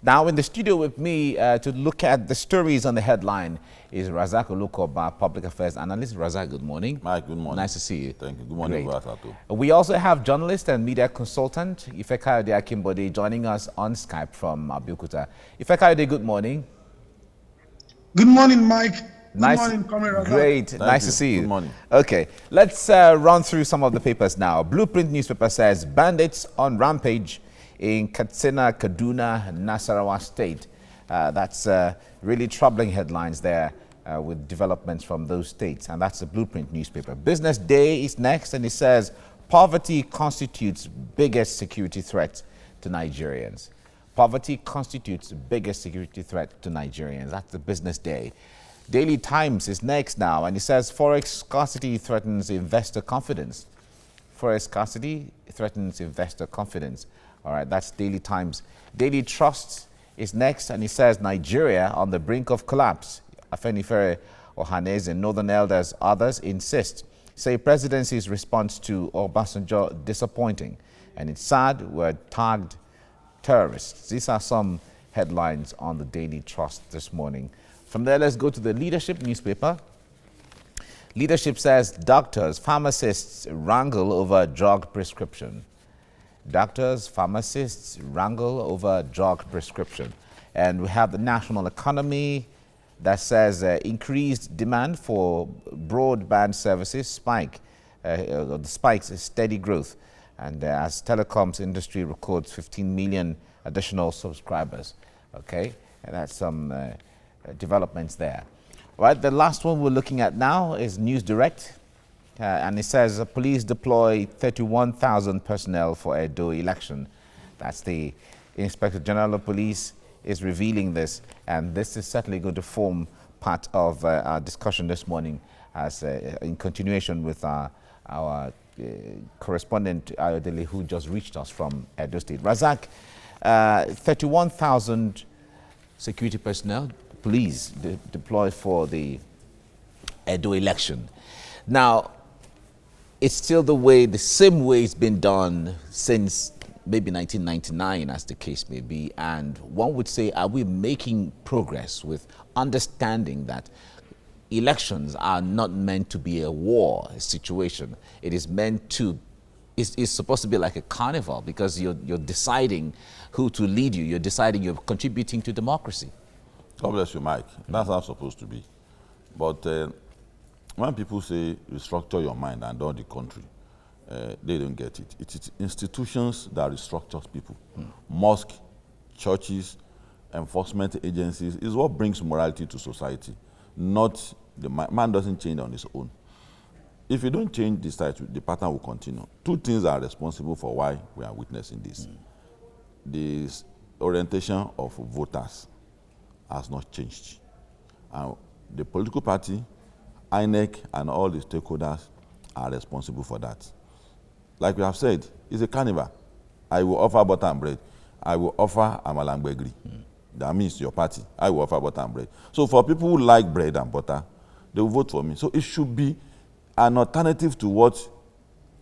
Now in the studio with me to look at the stories on the headline is Razak Olukoba, Public Affairs Analyst. Razak, good morning. Mike, good morning. Nice to see you. Thank you. Good morning, Razak. We also have journalist and media consultant Ifekayode Akimbode joining us on Skype from Abeokuta. Ifekayode, good morning. Good morning, Mike. Nice. Good morning, Comrade Razak. Great. Nice to see you. Good morning. Okay, let's run through some of the papers now. Blueprint newspaper says bandits on rampage in Katsina, Kaduna, Nasarawa State. That's really troubling headlines there with developments from those states, and that's the Blueprint newspaper. Business Day is next, and it says poverty constitutes biggest security threat to Nigerians. Poverty constitutes biggest security threat to Nigerians. That's the Business Day. Daily Times is next now, and it says forex scarcity threatens investor confidence. Forex scarcity threatens investor confidence. All right, that's Daily Times. Daily Trust is next, and it says Nigeria on the brink of collapse. Afenifere Ohaneze and Northern Elders, others insist. Say presidency's response to Obasanjo disappointing. And it's sad we're tagged terrorists. These are some headlines on the Daily Trust this morning. From there, let's go to the Leadership newspaper. Leadership says doctors, pharmacists wrangle over drug prescription. Doctors, pharmacists wrangle over drug prescription. And we have the national economy that says increased demand for broadband services spikes steady growth. And as telecoms industry records 15 million additional subscribers. Okay, and that's some developments there. All right, the last one we're looking at now is NewsDirect. And it says police deploy 31,000 personnel for Edo election. That's the Inspector General of Police is revealing this, and this is certainly going to form part of our discussion this morning as in continuation with our correspondent Ayodele, who just reached us from Edo State. Razak, 31,000 security personnel, police deployed for the Edo election. Now, it's still the same way it's been done since maybe 1999, as the case may be. And one would say, are we making progress with understanding that elections are not meant to be a war situation? It is meant to, it's supposed to be like a carnival, because you're deciding who to lead you. You're deciding, you're contributing to democracy. God bless you, Mike. That's how it's supposed to be. But when people say restructure your mind and not the country, they don't get it. It is institutions that restructure people. Mosques, churches, enforcement agencies is what brings morality to society. Not the man doesn't change on his own. If you don't change this title, the pattern will continue. Two things are responsible for why we are witnessing this. This orientation of voters has not changed. And the political party, INEC, and all the stakeholders are responsible for that. Like we have said, it's a carnival. I will offer butter and bread. I will offer amalangbegri. That means your party. I will offer butter and bread. So for people who like bread and butter, they will vote for me. So it should be an alternative to what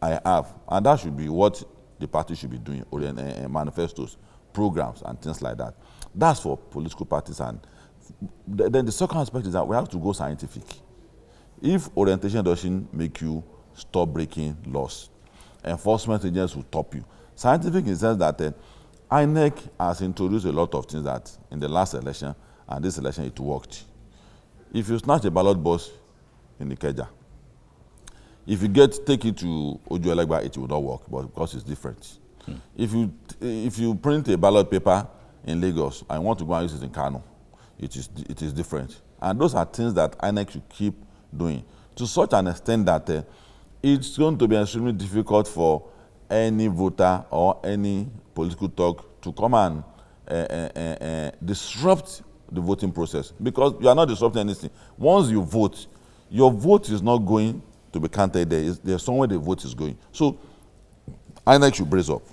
I have. And that should be what the party should be doing, or manifestos, programs, and things like that. That's for political parties. And then the second aspect is that we have to go scientific. If orientation doesn't make you stop breaking laws, enforcement agents will top you. Scientific in the sense that INEC has introduced a lot of things that in the last election and this election it worked. If you snatch a ballot box in Ikeja, if you take it to Ojuelegba, it will not work, but because it's different. If you print a ballot paper in Lagos and want to go and use it in Kano, it is different. And those are things that INEC should keep doing to such an extent that it's going to be extremely difficult for any voter or any political talk to come and disrupt the voting process, because you are not disrupting anything. Once you vote, your vote is not going to be counted there. There's somewhere the vote is going. So INEC should brace up.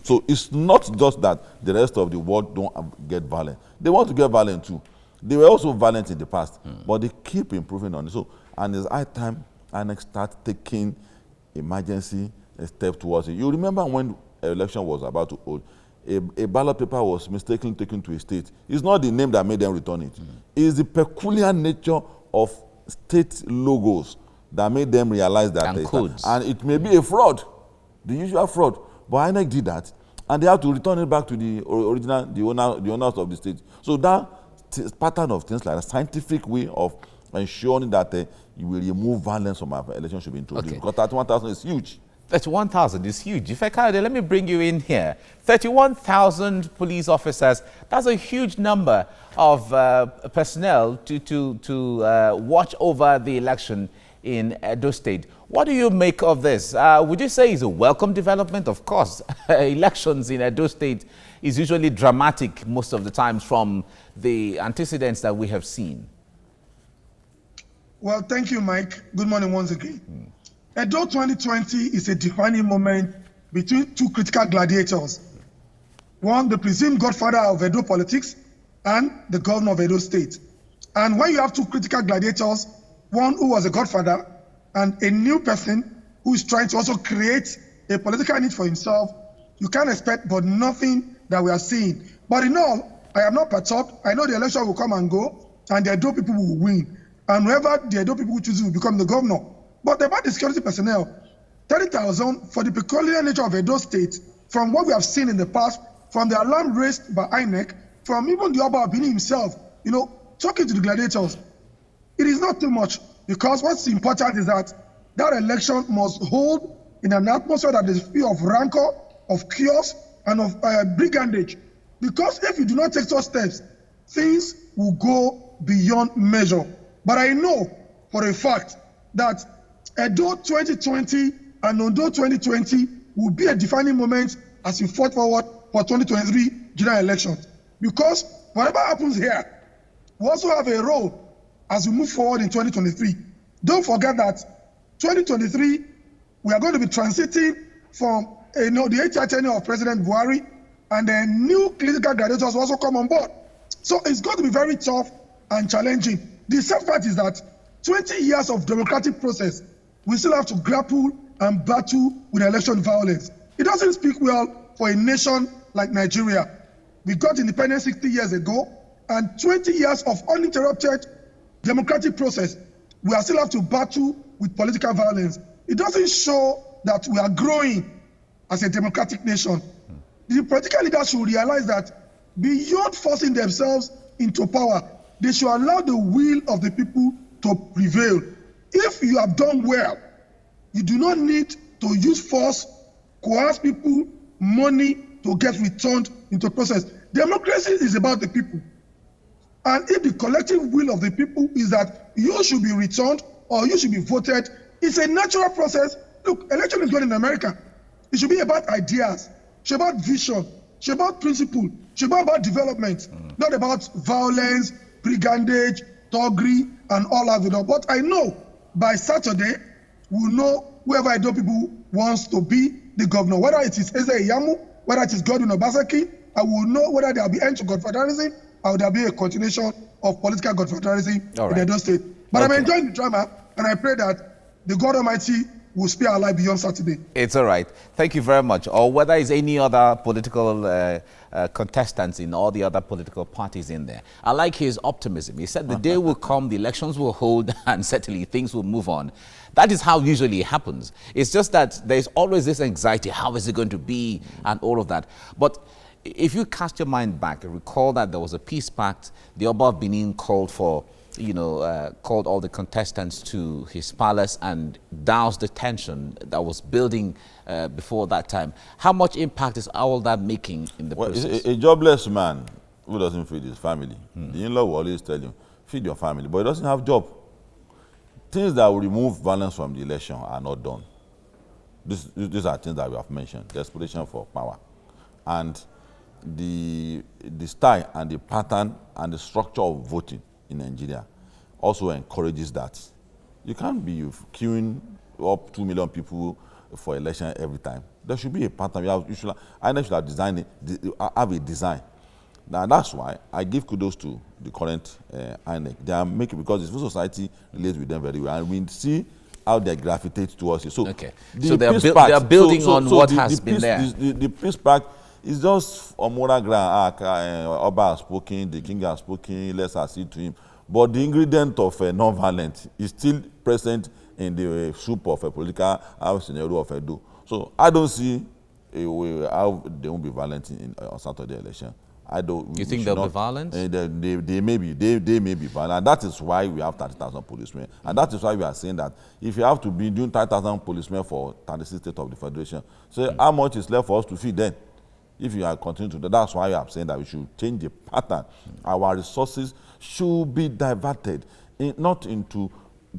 So it's not just that the rest of the world don't get violent. They want to get violent too. They were also violent in the past, but they keep improving on it. So, and it's high time INEC start taking emergency step towards it. You remember when election was about to hold, a ballot paper was mistakenly taken to a state, it's not the name that made them return it. It's the peculiar nature of state logos that made them realize that. And codes. And it may be a fraud, the usual fraud. But INEC did that, and they have to return it back to the original, the owners of the state. So that pattern of things like a scientific way of ensuring that you will remove violence from our election should be introduced. Okay. Because 31,000 is huge. 31,000 is huge. If I can, let me bring you in here. 31,000 police officers, that's a huge number of personnel to watch over the election in Edo State. What do you make of this? Would you say it's a welcome development? Of course, elections in Edo State is usually dramatic most of the times from the antecedents that we have seen. Well, thank you, Mike. Good morning once again. Edo 2020 is a defining moment between two critical gladiators. One, the presumed godfather of Edo politics, and the governor of Edo State. And when you have two critical gladiators, one who was a godfather and a new person who is trying to also create a political niche for himself, you can't expect but nothing that we are seeing. But in all, I am not perturbed. I know the election will come and go, and the Edo people will win. And whoever the Edo people choose will become the governor. But about the security personnel, 30,000 for the peculiar nature of Edo State, from what we have seen in the past, from the alarm raised by INEC, from even the Oba Abini himself, talking to the gladiators, it is not too much, because what's important is that that election must hold in an atmosphere that is free of rancor, of chaos, and of brigandage. Because if you do not take such steps, things will go beyond measure. But I know for a fact that Edo 2020 and Ondo 2020 will be a defining moment as we fought forward for 2023 general elections. Because whatever happens here, we also have a role as we move forward in 2023. Don't forget that 2023, we are going to be transiting from the 8-year tenure of President Buhari, and then new political gladiators will also come on board. So it's going to be very tough and challenging. The sad part is that 20 years of democratic process, we still have to grapple and battle with election violence. It doesn't speak well for a nation like Nigeria. We got independence 60 years ago, and 20 years of uninterrupted democratic process, we are still have to battle with political violence. It doesn't show that we are growing as a democratic nation. The political leaders should realize that beyond forcing themselves into power, they should allow the will of the people to prevail. If you have done well, you do not need to use force, coerce people, money to get returned into process. Democracy is about the people. And if the collective will of the people is that you should be returned or you should be voted, it's a natural process. Look, election is going in America. It should be about ideas, it should be about vision, it should be about principle, it should be about development, not about violence, brigandage, thuggery, and all of it. But I know by Saturday, we'll know whoever Edo people wants to be the governor, whether it is Eze Iyamu, whether it is Godwin Obaseki, I will know whether there will be end to godfatherism or there will be a continuation of political godfatherism in Edo State. But I'm enjoying the drama, and I pray that the God Almighty will spare our life beyond Saturday. It's all right. Thank you very much. Or whether it's any other political contestants in all the other political parties in there. I like his optimism. He said the day will come, the elections will hold, and certainly things will move on. That is how usually it happens. It's just that there's always this anxiety, how is it going to be, and all of that. But if you cast your mind back, recall that there was a peace pact. The Oba of Benin called for, called all the contestants to his palace and doused the tension that was building before that time. How much impact is all that making in the process? A jobless man who doesn't feed his family, the in-law will always tell you, feed your family, but he doesn't have a job. Things that will remove violence from the election are not done. These are things that we have mentioned, desperation for power. And the style and the pattern and the structure of voting in Nigeria also encourages that. You can't be queuing up 2 million people for election every time. There should be a pattern. I should have designed it, have a design. Now that's why I give kudos to the current INEC. They are making, because the civil society relates with them very well, and we see how they gravitate towards it. So, they are building on what has been there. The peace pact It's just on moral ground. Oba has spoken, the king has spoken, let's accede to him. But the ingredient of non-violence is still present in the soup of a political scenario of Edo. So I don't see a way how they won't be violent on Saturday election. I don't. You think they'll be violent? They may be violent. And that is why we have 30,000 policemen. And that is why we are saying that if you have to be doing 30,000 policemen for 36 states of the federation, so how much is left for us to feed then? If you are continuing to do, that's why I'm saying that we should change the pattern. Our resources should be diverted, not into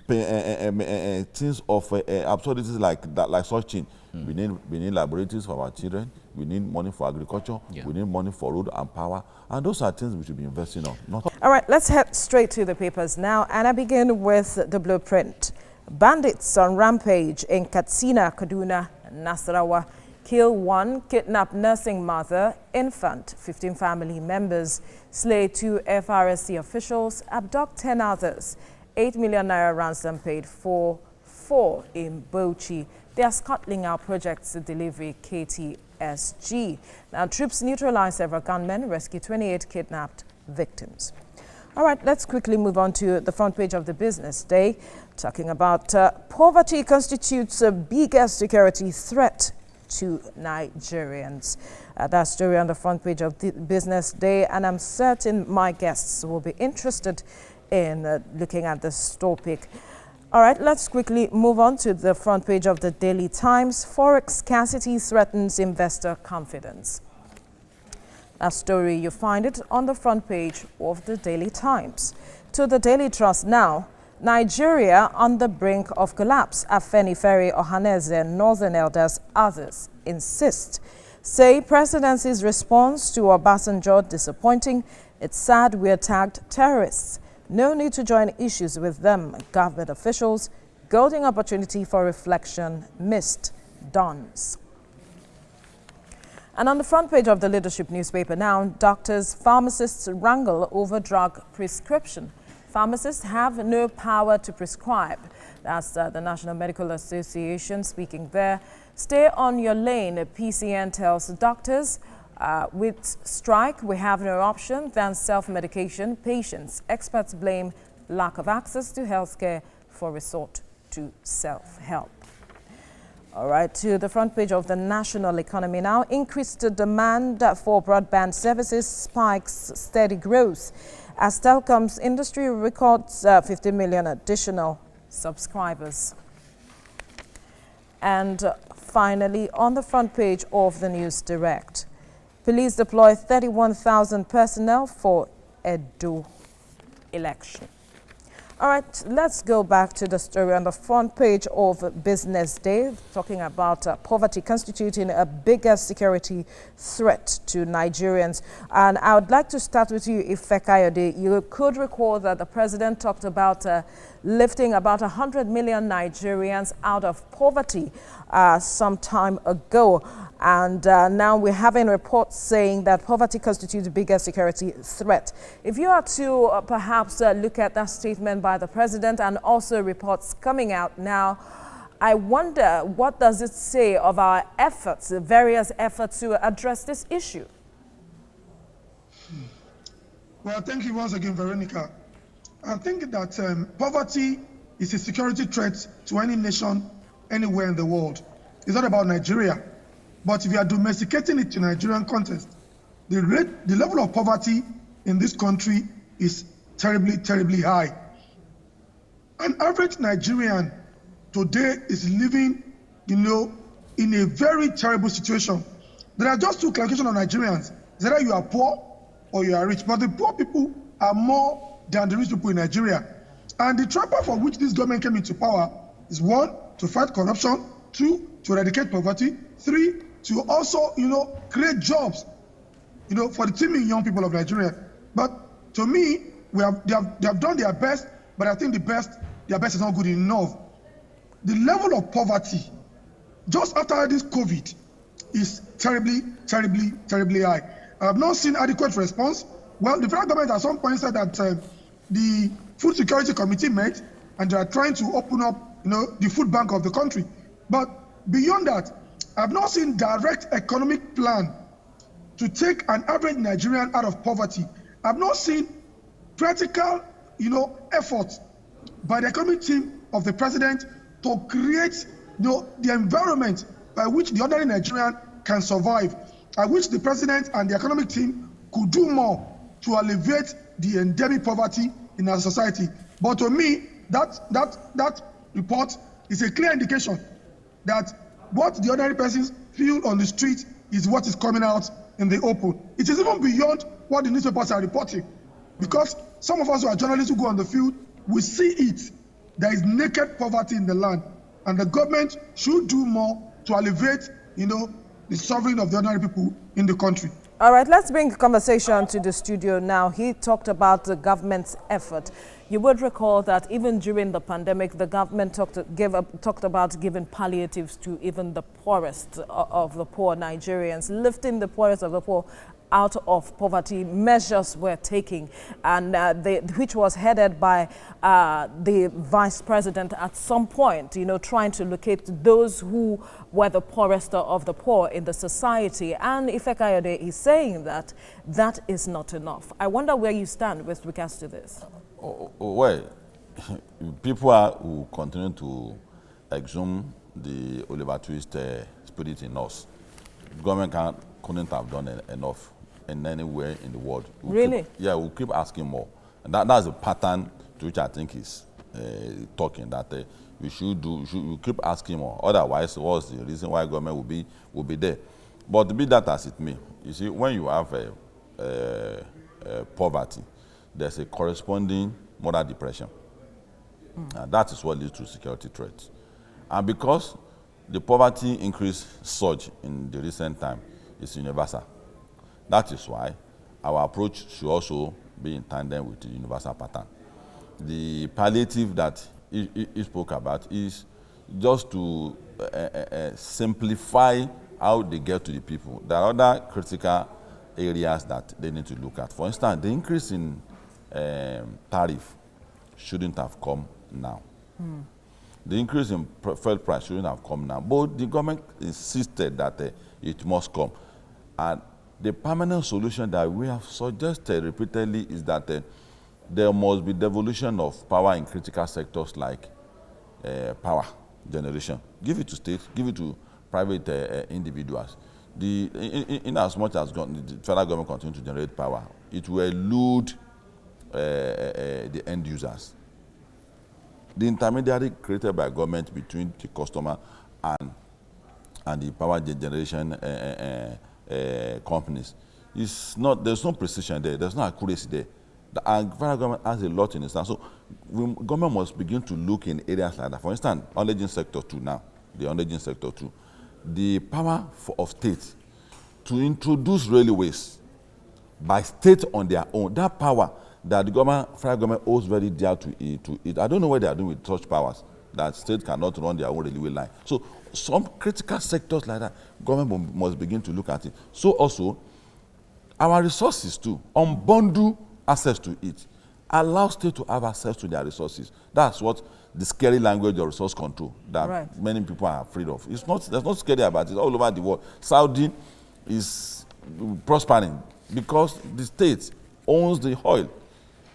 things of absurdities like that, like such thing. We need laboratories for our children. We need money for agriculture. Yeah. We need money for road and power. And those are things we should be investing on. All right, let's head straight to the papers now. And I begin with the blueprint. Bandits on rampage in Katsina, Kaduna, Nasarawa. Kill one, kidnap nursing mother, infant, 15 family members, slay 2 FRSC officials, abduct 10 others, 8 million naira ransom paid for 4 in Bauchi. They are scuttling our projects to delivery KTSG. Now, troops neutralize several gunmen, rescue 28 kidnapped victims. All right, let's quickly move on to the front page of the Business Day, talking about poverty constitutes a biggest security threat to Nigerians. That story on the front page of the Business Day, and I'm certain my guests will be interested in looking at this topic. All right, let's quickly move on to the front page of the Daily Times. Forex scarcity threatens investor confidence. That story, you find it on the front page of the Daily Times. To the Daily Trust now. Nigeria on the brink of collapse. Afenifere, Ohaneze, Northern Elders, others insist. Say presidency's response to Obasanjo disappointing. It's sad we attacked terrorists. No need to join issues with them. Government officials, golden opportunity for reflection missed. Dons. And on the front page of the Leadership newspaper now, doctors, pharmacists wrangle over drug prescription. Pharmacists have no power to prescribe. That's the National Medical Association speaking there. Stay on your lane, PCN tells doctors. With strike, we have no option than self-medication. Patients, experts blame lack of access to healthcare for resort to self-help. All right, to the front page of the National Economy now. Increased demand for broadband services spikes steady growth as telecoms industry records 50 million additional subscribers. And finally, on the front page of the NewsDirect, police deploy 31,000 personnel for Edo election. All right, let's go back to the story on the front page of Business Day, talking about poverty constituting a bigger security threat to Nigerians. And I would like to start with you, Ifekayode. You could recall that the president talked about lifting about 100 million Nigerians out of poverty some time ago. And now we're having reports saying that poverty constitutes a bigger security threat. If you are to perhaps look at that statement by the president and also reports coming out now, I wonder, what does it say of our efforts, the various efforts to address this issue? Well, thank you once again, Veronica. I think that poverty is a security threat to any nation anywhere in the world. It's not about Nigeria. But if you are domesticating it to Nigerian context, the level of poverty in this country is terribly, terribly high. An average Nigerian today is living, in a very terrible situation. There are just two classifications of Nigerians. It's either you are poor or you are rich. But the poor people are more than the rich people in Nigeria. And the trapper for which this government came into power is 1, to fight corruption, 2, to eradicate poverty, 3, to also, create jobs, for the teeming young people of Nigeria. But to me, they have done their best, but I think their best is not good enough. The level of poverty, just after this COVID, is terribly, terribly, terribly high. I have not seen adequate response. Well, the federal government at some point said that the Food Security Committee met, and they are trying to open up, the food bank of the country. But beyond that, I've not seen direct economic plan to take an average Nigerian out of poverty. I've not seen practical, efforts by the economic team of the president to create, the environment by which the ordinary Nigerian can survive. I wish the president and the economic team could do more to alleviate the endemic poverty in our society. But to me, that report is a clear indication that what the ordinary persons feel on the street is what is coming out in the open. It is even beyond what the newspapers are reporting, because some of us who are journalists who go on the field, we see it. There is naked poverty in the land, and the government should do more to alleviate, the suffering of the ordinary people in the country. All right, let's bring the conversation to the studio now. He talked about the government's effort. You would recall that even during the pandemic, the government talked about giving palliatives to even the poorest of the poor Nigerians, lifting the poorest of the poor out of poverty. Measures were taken, and which was headed by the vice president at some point, trying to locate those who were the poorest of the poor in the society. And Ifekayode is saying that that is not enough. I wonder where you stand with regards to this. Well, people who continue to exhume the Oliver Twist spirit in us. The government couldn't have done enough in anywhere in the world. Really? We'll keep asking more. And that's a pattern to which I think is talking, that we should keep asking more. Otherwise, what's the reason why government will be there? But be that as it may, you see, when you have poverty, there's a corresponding moral depression. And that is what leads to security threats. And because the poverty increase surge in the recent time is universal, that is why our approach should also be in tandem with the universal pattern. The palliative that he spoke about is just to simplify how they get to the people. There are other critical areas that they need to look at. For instance, the increase in tariff shouldn't have come now. The increase in fuel price shouldn't have come now. But the government insisted that it must come. And the permanent solution that we have suggested repeatedly is that there must be devolution of power in critical sectors like power generation. Give it to states, give it to private individuals. In as much as the federal government continues to generate power, it will elude the end users. The intermediary created by government between the customer and the power generation companies is not. There's no precision there. There's no accuracy there. The federal government has a lot in its hand. So government must begin to look in areas like that. For instance, energy sector too now. The energy sector too. The power of states to introduce railways by state on their own. That power that the federal government owes very dear to it. I don't know what they are doing with such powers, that states cannot run their own railway line. So some critical sectors like that, government must begin to look at it. So also, our resources too, unbundle access to it. Allow states to have access to their resources. That's what the scary language of resource control that many people are afraid of. There's not scary about it. All over the world, Saudi is prospering because the state owns the oil,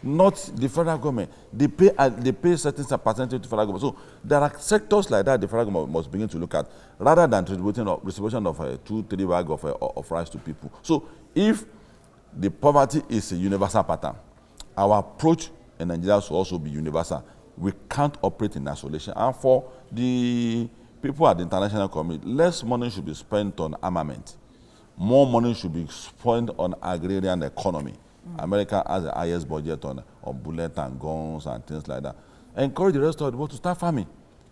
not the federal government. They pay certain percentage to the federal government. So there are sectors like that the federal government must begin to look at, rather than distribution of 2-3 bags of rice to people. So if the poverty is a universal pattern, our approach in Nigeria should also be universal. We can't operate in isolation. And for the people at the international community, less money should be spent on armament. More money should be spent on agrarian economy. America has the highest budget on bullets and guns and things like that. Encourage the rest of the world to start farming.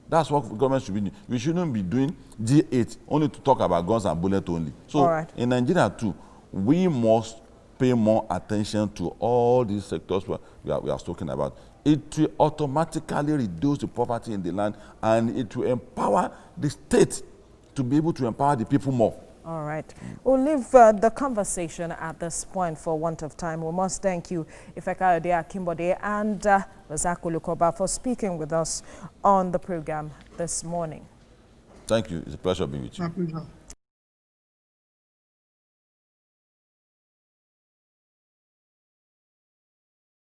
That's what government should be doing. We shouldn't be doing G8 only to talk about guns and bullets only. So in Nigeria too, we must pay more attention to all these sectors we are talking about. It will automatically reduce the poverty in the land, and it will empower the state to be able to empower the people more. All right. We'll leave the conversation at this point for want of time. We must thank you, Ifekayode Akimbode and Razak Olukoba, for speaking with us on the program this morning. Thank you. It's a pleasure being with you. My pleasure.